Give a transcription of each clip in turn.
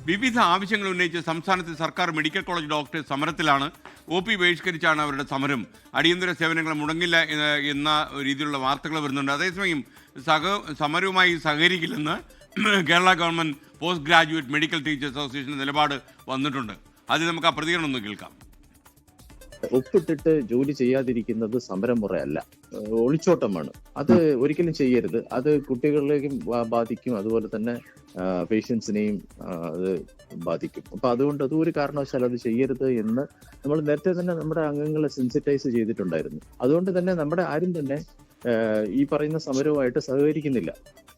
വിവിധ ആവശ്യങ്ങൾ ഉന്നയിച്ച് സംസ്ഥാനത്തെ സർക്കാർ മെഡിക്കൽ കോളേജ് ഡോക്ടേഴ്സ് സമരത്തിലാണ്. OP ബഹിഷ്കരിച്ചാണ് അവരുടെ സമരം. അടിയന്തര സേവനങ്ങൾ മുടങ്ങില്ല എന്ന രീതിയിലുള്ള വാർത്തകൾ വരുന്നുണ്ട്. അതേസമയം സമരവുമായി സഹകരിക്കില്ലെന്ന് Kerala government post graduate medical teachers അസോസിയേഷൻ്റെ നിലപാട് വന്നിട്ടുണ്ട്. അതിൽ നമുക്ക് ആ പ്രതികരണം ഒന്ന് കേൾക്കാം. ഒപ്പിട്ടിട്ട് ജോലി ചെയ്യാതിരിക്കുന്നത് സമരമുറയല്ല, ഒളിച്ചോട്ടമാണ്. അത് ഒരിക്കലും ചെയ്യരുത്. അത് കുട്ടികളിലേക്കും ബാധിക്കും, അതുപോലെ തന്നെ പേഷ്യൻസിനെയും അത് ബാധിക്കും. അപ്പൊ അതുകൊണ്ട് അത് ഒരു കാരണവശാലും അത് ചെയ്യരുത് എന്ന് നമ്മൾ നേരത്തെ തന്നെ നമ്മുടെ അംഗങ്ങളെ സെൻസിറ്റൈസ് ചെയ്തിട്ടുണ്ടായിരുന്നു. അതുകൊണ്ട് തന്നെ നമ്മുടെ ആരും തന്നെ ഈ പറയുന്ന സമരവുമായിട്ട് സഹകരിക്കുന്നില്ല.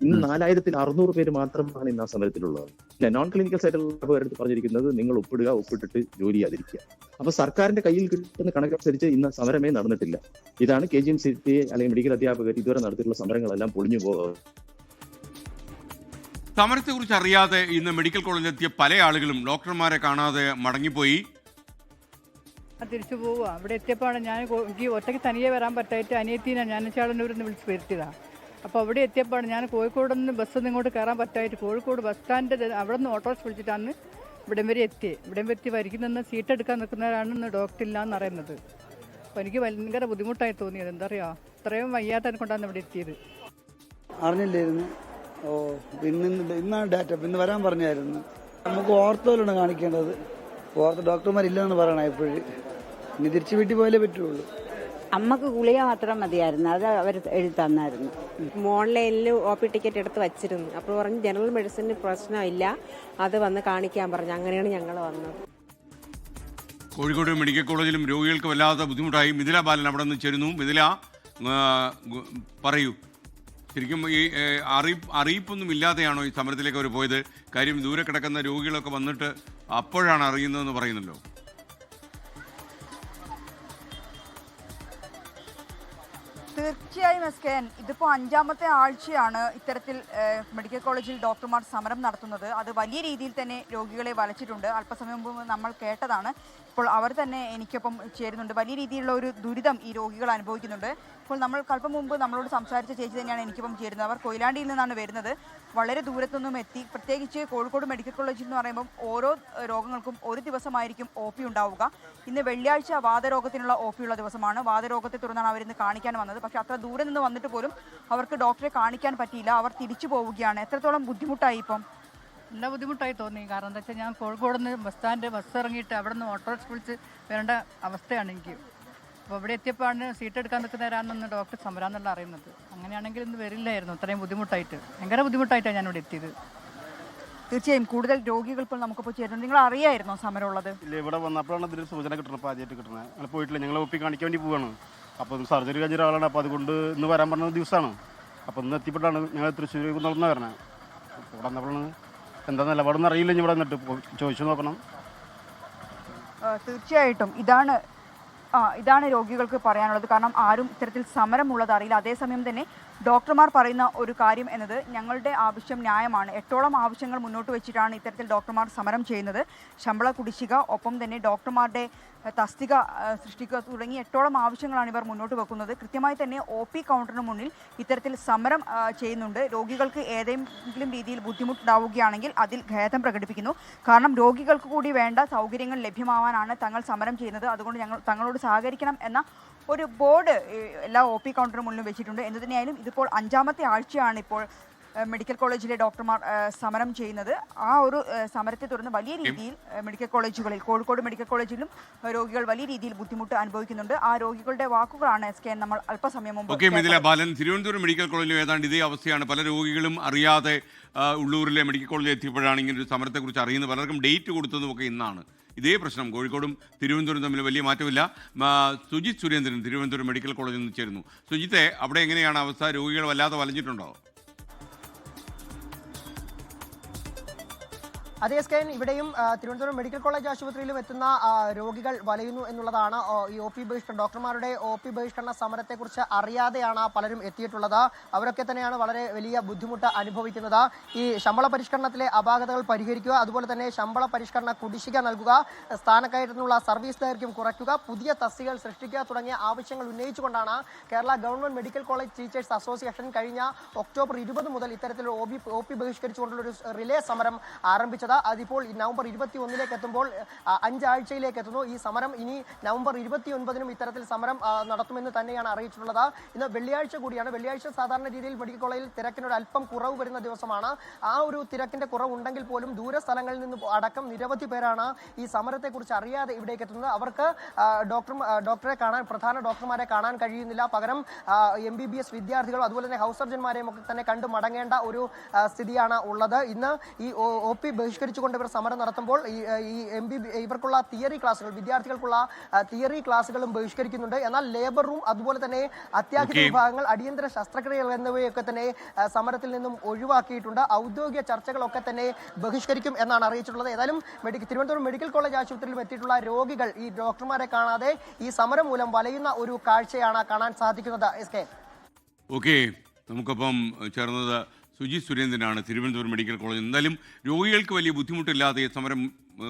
ഇന്ന് 4600 പേര് മാത്രമാണ് ഇന്ന് ആ സമരത്തിലുള്ളത്. നോൺ ക്ലിനിക്കൽ സൈറ്റുള്ള പറഞ്ഞിരിക്കുന്നത് നിങ്ങൾ ഒപ്പിട്ടിട്ട് ജോലി ചെയ്യാതിരിക്കുക. അപ്പൊ സർക്കാരിന്റെ കയ്യിൽ കിട്ടുന്ന കണക്കനുസരിച്ച് ഇന്ന് സമരമേ നടന്നിട്ടില്ല. ഇതാണ് KGMCT അല്ലെങ്കിൽ മെഡിക്കൽ അധ്യാപകർ ഇതുവരെ നടത്തിയിട്ടുള്ള സമരങ്ങളെല്ലാം പൊളിഞ്ഞു പോകുക. സമരത്തെക്കുറിച്ച് അറിയാതെ ഇന്ന് മെഡിക്കൽ കോളേജിലെത്തിയ പല ആളുകളും ഡോക്ടർമാരെ കാണാതെ മടങ്ങിപ്പോയി. തിരിച്ചു പോവുക. അവിടെ എത്തിയപ്പോഴാണ് എനിക്ക് ഒറ്റയ്ക്ക് തനിയെ വരാൻ പറ്റായിട്ട് അനിയത്തിനെ ഞാൻ ചാടന്നൂരിൽ നിന്ന് വിളിച്ച് വരുത്തിയതാണ്. അപ്പോൾ അവിടെ എത്തിയപ്പോഴാണ് ഞാൻ കോഴിക്കോട് നിന്ന് ബസ്സൊന്നും ഇങ്ങോട്ട് കയറാൻ പറ്റായിട്ട് കോഴിക്കോട് ബസ് സ്റ്റാൻഡ് അവിടെ നിന്ന് ഓട്ടോസ് വിളിച്ചിട്ടാണ് ഇവിടം വരെ എത്തി. ഇവിടം വരെ വരിക്ക് നിന്ന് സീറ്റ് എടുക്കാൻ നിൽക്കുന്നവരാണെന്ന് ഡോക്ടർ ഇല്ല എന്ന് അറിയുന്നത്. അപ്പോൾ എനിക്ക് ഭയങ്കര ബുദ്ധിമുട്ടായി തോന്നിയത്. എന്താ പറയുക, ഇത്രയും വയ്യാത്തതിനെ കൊണ്ടാണ് ഇവിടെ എത്തിയത്. അറിഞ്ഞില്ലായിരുന്നു. ഇന്നാണ് ഡാറ്റ, ഇന്ന് വരാൻ പറഞ്ഞായിരുന്നു. നമുക്ക് ഓർത്തോയിലാണ് കാണിക്കേണ്ടത്. ഓർത്തോ ഡോക്ടർമാരില്ലെന്ന് പറയണം എപ്പോഴും. ഇനി തിരിച്ചു വീട്ടിൽ പോയാലേ പറ്റുള്ളൂ. അമ്മക്ക് ഗുളിക മാത്രം മതിയായിരുന്നു, അത് അവർ എഴുതി തന്നായിരുന്നു. ഓൺലൈനിൽ OP ടിക്കറ്റ് എടുത്ത് വച്ചിരുന്നു. അപ്പോൾ പറഞ്ഞ് ജനറൽ മെഡിസിന് പ്രശ്നമില്ല, അത് വന്ന് കാണിക്കാൻ പറഞ്ഞു. അങ്ങനെയാണ് ഞങ്ങൾ വന്നത്. കോഴിക്കോട് മെഡിക്കൽ കോളേജിലും രോഗികൾക്ക് വല്ലാത്ത ബുദ്ധിമുട്ടായി. മിഥില ബാലൻ അവിടെ നിന്ന് ചേരുന്നു. മിഥില, പറയൂ, ശരിക്കും ഈ അറിയിപ്പൊന്നും ഇല്ലാതെയാണോ ഈ സമരത്തിലേക്ക് അവർ പോയത്? കാര്യം ദൂരെ കിടക്കുന്ന രോഗികളൊക്കെ വന്നിട്ട് അപ്പോഴാണ് അറിയുന്നതെന്ന് പറയുന്നല്ലോ. തീർച്ചയായും SKN, ഇതിപ്പോൾ 5ാമത്തെ ആഴ്ചയാണ് ഇത്തരത്തിൽ മെഡിക്കൽ കോളേജിൽ ഡോക്ടർമാർ സമരം നടത്തുന്നത്. അത് വലിയ രീതിയിൽ തന്നെ രോഗികളെ വലച്ചിട്ടുണ്ട്. അല്പസമയം മുമ്പ് നമ്മൾ കേട്ടതാണ്. ഇപ്പോൾ അവർ തന്നെ എനിക്കൊപ്പം ചേരുന്നുണ്ട്. വലിയ രീതിയിലുള്ള ഒരു ദുരിതം ഈ രോഗികൾ അനുഭവിക്കുന്നുണ്ട്. ഇപ്പോൾ നമ്മൾ അല്പം മുമ്പ് നമ്മളോട് സംസാരിച്ച ചേച്ചി തന്നെയാണ് എനിക്കൊപ്പം ചേരുന്നത്. അവർ കൊയിലാണ്ടിയിൽ നിന്നാണ് വരുന്നത്. വളരെ ദൂരത്തൊന്നും എത്തി. പ്രത്യേകിച്ച് കോഴിക്കോട് മെഡിക്കൽ കോളേജിൽ എന്ന് പറയുമ്പം ഓരോ രോഗങ്ങൾക്കും ഒരു ദിവസമായിരിക്കും OP ഉണ്ടാവുക. ഇന്ന് വെള്ളിയാഴ്ച വാതരോഗത്തിനുള്ള OP ഉള്ള ദിവസമാണ്. വാതരോഗത്തെ തുടർന്നാണ് അവരിന്ന് കാണിക്കാൻ വന്നത്. പക്ഷേ അത്ര ദൂരെ നിന്ന് വന്നിട്ട് പോലും അവർക്ക് ഡോക്ടറെ കാണിക്കാൻ പറ്റിയില്ല. അവർ തിരിച്ചു പോവുകയാണ്. എത്രത്തോളം ബുദ്ധിമുട്ടായി ഇപ്പം? നല്ല ബുദ്ധിമുട്ടായി തോന്നി. കാരണം എന്താ വെച്ചാൽ ഞാൻ കോഴിക്കോട് നിന്ന് ബസ് ഇറങ്ങിയിട്ട് അവിടെ നിന്ന് ഓട്ടോസ് വിളിച്ച് വരേണ്ട അവസ്ഥയാണ് എനിക്ക്. അപ്പോൾ ഇവിടെ എത്തിയപ്പോഴാണ് സീറ്റ് എടുക്കാൻ നിൽക്കുന്നവരാണെന്ന് ഡോക്ടർ സമരാന്നുള്ള അറിയുന്നത്. അങ്ങനെയാണെങ്കിൽ ഇന്ന് വരില്ലായിരുന്നു. അത്രയും ബുദ്ധിമുട്ടായിട്ട്, ഭയങ്കര ബുദ്ധിമുട്ടായിട്ടാണ് ഞാനിവിടെ എത്തിയത്. തീർച്ചയായും കൂടുതൽ രോഗികൾ ഇപ്പോൾ നമുക്കിപ്പോൾ ചേരുന്നു. നിങ്ങൾ അറിയായിരുന്നോ സമരമുള്ളത്? ഇല്ല, ഇവിടെ വന്നപ്പോഴാണ് ഇതിന് സൂചന കിട്ടുന്നത്. അപ്പോൾ ആദ്യമായിട്ട് കിട്ടുന്നത്. ഞങ്ങൾ പോയിട്ടില്ല. ഞങ്ങൾ OP കാണിക്കാൻ വേണ്ടി പോവുകയാണ്. അപ്പോൾ സർജറി കഴിഞ്ഞ ഒരാളാണ്. അപ്പോൾ അതുകൊണ്ട് ഇന്ന് വരാൻ പറഞ്ഞ ദിവസമാണ്. അപ്പോൾ ഇന്ന് എത്തിപ്പെട്ടാണ് ഞങ്ങൾ തൃശ്ശൂർ നടന്ന് വരണേ. ഇവിടെ വന്നപ്പോഴാണ് എന്താ നിലപാടെന്ന് അറിയില്ല. ഇവിടെ വന്നിട്ട് ചോദിച്ചു നോക്കണം. തീർച്ചയായിട്ടും ഇതാണ് രോഗികൾക്ക് പറയാനുള്ളത്. കാരണം ആരും ഇത്തരത്തിൽ സമരമുള്ളത് അറിയില്ല. അതേസമയം തന്നെ ഡോക്ടർമാർ പറയുന്ന ഒരു കാര്യം എന്നത് ഞങ്ങളുടെ ആവശ്യം ന്യായമാണ്. 8ഓളം ആവശ്യങ്ങൾ മുന്നോട്ട് വെച്ചിട്ടാണ് ഇത്തരത്തിൽ ഡോക്ടർമാർ സമരം ചെയ്യുന്നത്. ശമ്പള കുടിശ്ശിക, ഒപ്പം തന്നെ ഡോക്ടർമാരുടെ തസ്തിക സൃഷ്ടിക്കുക തുടങ്ങി 8ഓളം ആവശ്യങ്ങളാണ് ഇവർ മുന്നോട്ട് വെക്കുന്നത്. കൃത്യമായി തന്നെ OP കൗണ്ടറിന് മുന്നിൽ ഇത്തരത്തിൽ സമരം ചെയ്യുന്നുണ്ട്. രോഗികൾക്ക് ഏതെങ്കിലും രീതിയിൽ ബുദ്ധിമുട്ടുണ്ടാവുകയാണെങ്കിൽ അതിൽ ഖേദം പ്രകടിപ്പിക്കുന്നു. കാരണം രോഗികൾക്ക് കൂടി വേണ്ട സൗകര്യങ്ങൾ ലഭ്യമാവാനാണ് തങ്ങൾ സമരം ചെയ്യുന്നത്. അതുകൊണ്ട് തങ്ങളോട് സഹകരിക്കണം എന്ന ഒരു ബോർഡ് എല്ലാ OP കൗണ്ടറിന് മുന്നിലും വെച്ചിട്ടുണ്ട്. എന്തു തന്നെയായാലും ഇതിപ്പോൾ 5ാമത്തെ ആഴ്ചയാണ് ഇപ്പോൾ മെഡിക്കൽ കോളേജിലെ ഡോക്ടർമാർ സമരം ചെയ്യുന്നത്. ആ ഒരു സമരത്തെ തുടർന്ന് വലിയ രീതിയിൽ മെഡിക്കൽ കോളേജുകളിൽ, കോഴിക്കോട് മെഡിക്കൽ കോളേജിലും രോഗികൾ വലിയ രീതിയിൽ ബുദ്ധിമുട്ട് അനുഭവിക്കുന്നുണ്ട്. ആ രോഗികളുടെ വാക്കുകളാണ് SKN നമ്മൾ അല്പസമയം മുമ്പ്. മിഥില ബാലൻ, തിരുവനന്തപുരം മെഡിക്കൽ കോളേജിലും ഏതാണ്ട് ഇതേ അവസ്ഥയാണ്. പല രോഗികളും അറിയാതെ ഉള്ളൂരിലെ മെഡിക്കൽ കോളേജിൽ എത്തിയപ്പോഴാണ് ഇങ്ങനെ ഒരു സമരത്തെക്കുറിച്ച് അറിയുന്നത്. പലർക്കും ഡേറ്റ് കൊടുത്തതുമൊക്കെ ഇന്നാണ്. ഇതേ പ്രശ്നം കോഴിക്കോടും തിരുവനന്തപുരം തമ്മിൽ വലിയ മാറ്റമില്ല. സുജിത് സുരേന്ദ്രൻ തിരുവനന്തപുരം മെഡിക്കൽ കോളേജിൽ നിന്ന് ചേരുന്നു. സുജിത്തെ, അവിടെ എങ്ങനെയാണ് അവസ്ഥ? രോഗികൾ വല്ലാതെ വലഞ്ഞിട്ടുണ്ടോ? അതേ SKN, ഇവിടെയും തിരുവനന്തപുരം മെഡിക്കൽ കോളേജ് ആശുപത്രിയിലും എത്തുന്ന രോഗികൾ വലയുന്നു എന്നുള്ളതാണ്. ഈ ഡോക്ടർമാരുടെ OP ബഹിഷ്കരണ സമരത്തെക്കുറിച്ച് അറിയാതെയാണ് പലരും എത്തിയിട്ടുള്ളത്. അവരൊക്കെ തന്നെയാണ് വളരെ വലിയ ബുദ്ധിമുട്ട് അനുഭവിക്കുന്നത്. ഈ ശമ്പള പരിഷ്കരണത്തിലെ അപാകതകൾ പരിഹരിക്കുക, അതുപോലെ തന്നെ ശമ്പള പരിഷ്കരണ കുടിശ്ശിക നൽകുക, സ്ഥാനക്കയറ്റത്തിനുള്ള സർവീസ് ദൈർഘ്യം കുറയ്ക്കുക, പുതിയ തസ്തികകൾ സൃഷ്ടിക്കുക തുടങ്ങിയ ആവശ്യങ്ങൾ ഉന്നയിച്ചുകൊണ്ടാണ് Kerala government medical college teachers association കഴിഞ്ഞ ഒക്ടോബർ 20 മുതൽ ഇത്തരത്തിലുള്ള OP ബഹിഷ്കരിച്ചുകൊണ്ടുള്ള ഒരു റിലേ സമരം ആരംഭിച്ചത്. അറിയിച്ചത്. അതിപ്പോൾ നവംബർ 21 എത്തുമ്പോൾ 5 ആഴ്ചയിലേക്ക് എത്തുന്നു. ഈ സമരം ഇനി നവംബർ 29 ഇത്തരത്തിൽ സമരം നടത്തുമെന്ന് തന്നെയാണ് അറിയിച്ചിട്ടുള്ളത്. ഇന്ന് വെള്ളിയാഴ്ച കൂടിയാണ്. വെള്ളിയാഴ്ച സാധാരണ രീതിയിൽ മെഡിക്കൽ കോളേജിൽ തിരക്കിനൊരു അല്പം കുറവ് വരുന്ന ദിവസമാണ്. ആ ഒരു തിരക്കിന്റെ കുറവുണ്ടെങ്കിൽ പോലും ദൂര സ്ഥലങ്ങളിൽ നിന്ന് അടക്കം നിരവധി പേരാണ് ഈ സമരത്തെക്കുറിച്ച് അറിയാതെ ഇവിടേക്ക് എത്തുന്നത്. അവർക്ക് ഡോക്ടറെ കാണാൻ, പ്രധാന ഡോക്ടർമാരെ കാണാൻ കഴിയുന്നില്ല. പകരം MBBS വിദ്യാർത്ഥികളും അതുപോലെ തന്നെ ഹൗസ് സർജന്മാരെയും ഒക്കെ തന്നെ കണ്ടു മടങ്ങേണ്ട ഒരു സ്ഥിതിയാണ് ഉള്ളത്. ഇന്ന് ഈ OP ബഹിഷ്കരിച്ചുകൊണ്ട് ഇവർ സമരം നടത്തുമ്പോൾ ഈ ഇവർക്കുള്ള തിയറി ക്ലാസുകൾ, വിദ്യാർത്ഥികൾക്കുള്ള തിയറി ക്ലാസുകളും ബഹിഷ്കരിക്കുന്നുണ്ട്. എന്നാൽ ലേബർ റൂം അതുപോലെ തന്നെ അത്യാഹിത വിഭാഗങ്ങൾ, അടിയന്തര ശസ്ത്രക്രിയകൾ എന്നിവയൊക്കെ തന്നെ സമരത്തിൽ നിന്നും ഒഴിവാക്കിയിട്ടുണ്ട്. ഔദ്യോഗിക ചർച്ചകളൊക്കെ തന്നെ ബഹിഷ്കരിക്കും എന്നാണ് അറിയിച്ചിട്ടുള്ളത്. ഏതായാലും തിരുവനന്തപുരം മെഡിക്കൽ കോളേജ് ആശുപത്രിയിൽ എത്തിയിട്ടുള്ള രോഗികൾ ഈ ഡോക്ടർമാരെ കാണാതെ ഈ സമരം മൂലം വലയുന്ന ഒരു കാഴ്ചയാണ് കാണാൻ സാധിക്കുന്നത്. ഓക്കെ, നമുക്കൊപ്പം ചേർന്നത് സുജി സുരേന്ദ്രനാണ്, തിരുവനന്തപുരം മെഡിക്കൽ കോളേജ്. എന്തായാലും രോഗികൾക്ക് വലിയ ബുദ്ധിമുട്ടില്ലാതെ സമരം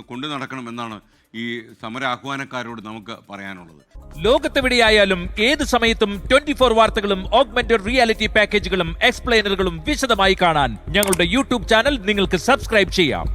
കൊണ്ടു നടക്കണമെന്നാണ് ഈ സമര ആഹ്വാനക്കാരോട് നമുക്ക് പറയാനുള്ളത്. ലോകത്തെവിടെയായാലും ഏത് സമയത്തും 24 വാർത്തകളും ഓഗ്മെന്റഡ് റിയാലിറ്റി പാക്കേജുകളും എക്സ്പ്ലെയിനറുകളും വിശദമായി കാണാൻ ഞങ്ങളുടെ YouTube ചാനൽ നിങ്ങൾക്ക് സബ്സ്ക്രൈബ് ചെയ്യാം.